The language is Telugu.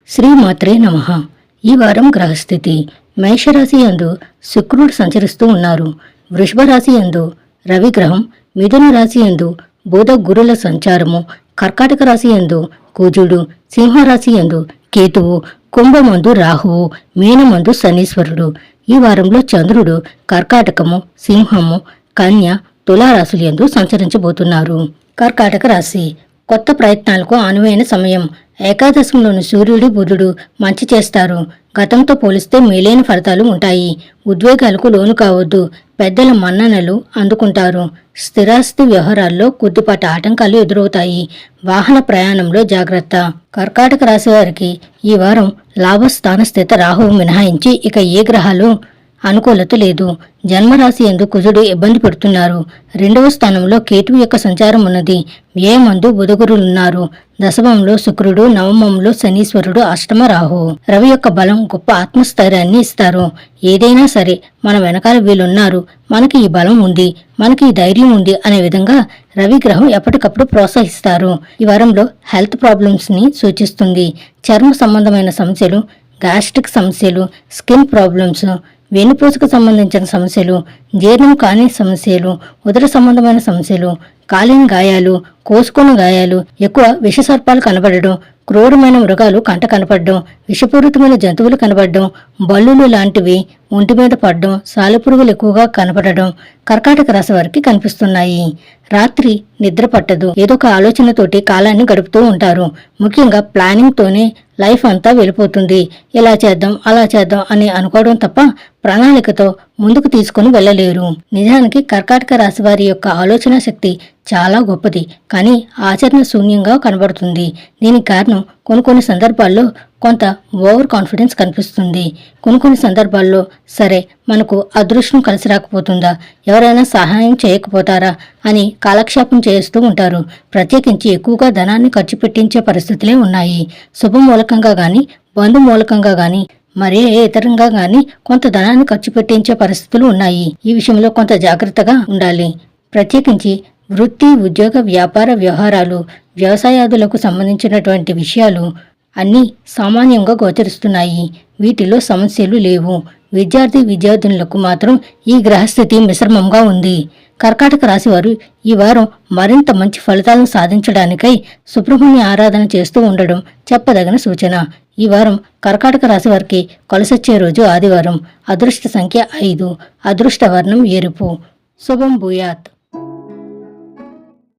శ్రీమాత్రే నమః. ఈ వారం గ్రహస్థితి మేషరాశి యందు శుక్రుడు సంచరిస్తూ ఉన్నారు. వృషభ రాశి యందు రవిగ్రహం, మిథున రాశి యందు బుధ గురుల సంచారము, కర్కాటక రాశి యందు కుజుడు, సింహరాశి యందు కేతువు, కుంభమందు రాహువు, మీనమందు శనీశ్వరుడు. ఈ వారంలో చంద్రుడు కర్కాటకము, సింహము, కన్య, తులారాశుల యందు సంచరించబోతున్నారు. కర్కాటక రాశి కొత్త ప్రయత్నాలకు అనువైన సమయం. ఏకాదశంలోని సూర్యుడు, బుధుడు మంచి చేస్తారు. గతంతో పోలిస్తే మేలైన ఫలితాలు ఉంటాయి. ఉద్వేగాలకు లోను కావద్దు. పెద్దల మన్ననలు అందుకుంటారు. స్థిరాస్తి వ్యవహారాల్లో కొద్దిపాటి ఆటంకాలు ఎదురవుతాయి. వాహన ప్రయాణంలో జాగ్రత్త. కర్కాటక రాశి వారికి ఈ వారం లాభస్థాన స్థిత రాహువు మినహాయించి ఇక ఏ గ్రహాలు అనుకూలత లేదు. జన్మరాశి యందు కుజుడు ఇబ్బంది పెడుతున్నారు. రెండవ స్థానంలో కేతువు యొక్క సంచారం ఉన్నది. వ్యయమందు బుధగురులున్నారు. దశమంలో శుక్రుడు, నవమంలో శనీశ్వరుడు, అష్టమ రాహు. రవి యొక్క బలం గొప్ప ఆత్మస్థైర్యాన్ని ఇస్తారు. ఏదైనా సరే మన వెనకాల వీళ్ళున్నారు, మనకి ఈ బలం ఉంది, మనకి ఈ ధైర్యం ఉంది అనే విధంగా రవి గ్రహం ఎప్పటికప్పుడు ప్రోత్సహిస్తారు. ఈ వారంలో హెల్త్ ప్రాబ్లమ్స్ ని సూచిస్తుంది. చర్మ సంబంధమైన సమస్యలు, గ్యాస్ట్రిక్ సమస్యలు, స్కిన్ ప్రాబ్లమ్స్, వెన్నుపూసకు సంబంధించిన సమస్యలు, జీర్ణం కాని సమస్యలు, ఉదర సంబంధమైన సమస్యలు, కాలిన గాయాలు, కోసుకున్న గాయాలు, ఎక్కువ విషసర్పాలు కనబడడం, క్రూరమైన మృగాలు కంట కనపడడం, విషపూరితమైన జంతువులు కనబడడం, బల్లులు లాంటివి ఒంటి మీద పడడం, సాలెపురుగులు ఎక్కువగా కనపడడం కర్కాటక రాశి వారికి కనిపిస్తున్నాయి. రాత్రి నిద్ర పట్టదు. ఏదో ఒక ఆలోచనతోటి కాలాన్ని గడుపుతూ ఉంటారు. ముఖ్యంగా ప్లానింగ్ తోనే లైఫ్ అంతా వెళ్ళిపోతుంది. ఇలా చేద్దాం అలా చేద్దాం అని అనుకోవడం తప్ప ప్రణాళికతో ముందుకు తీసుకుని వెళ్ళలేరు. నిజానికి కర్కాటక రాశి వారి యొక్క ఆలోచన శక్తి చాలా గొప్పది, కానీ ఆచరణ శూన్యంగా కనబడుతుంది. దీనికి కారణం కొన్ని సందర్భాల్లో కొంత ఓవర్ కాన్ఫిడెన్స్ కనిపిస్తుంది. కొన్ని సందర్భాల్లో సరే మనకు అదృష్టం కలిసి రాకపోతుందా, ఎవరైనా సహాయం చేయకపోతారా అని కాలక్షేపం చేస్తూ ఉంటారు. ప్రత్యేకించి ఎక్కువగా ధనాన్ని ఖర్చు పెట్టించే పరిస్థితులే ఉన్నాయి. శుభమూలకంగా గాని, బంధు మూలకంగా గాని, మరే ఇతరంగా గాని కొంత ధనాన్ని ఖర్చు పెట్టించే పరిస్థితులు ఉన్నాయి. ఈ విషయంలో కొంత జాగ్రత్తగా ఉండాలి. ప్రత్యేకించి వృత్తి, ఉద్యోగ, వ్యాపార వ్యవహారాలు, వ్యవసాయాదులకు సంబంధించినటువంటి విషయాలు అన్నీ సామాన్యంగా గోచరిస్తున్నాయి. వీటిలో సమస్యలు లేవు. విద్యార్థినులకు మాత్రం ఈ గ్రహస్థితి మిశ్రమంగా ఉంది. కర్కాటక రాశివారు ఈ వారం మరింత మంచి ఫలితాలను సాధించడానికై సుబ్రహ్మణ్య ఆరాధన చేస్తూ ఉండడం చెప్పదగిన సూచన. ఈ వారం కర్కాటక రాశి వారికి కలిసొచ్చే రోజు ఆదివారం. అదృష్ట సంఖ్య 5. అదృష్ట వర్ణం ఎరుపు. శుభం భూయాత్.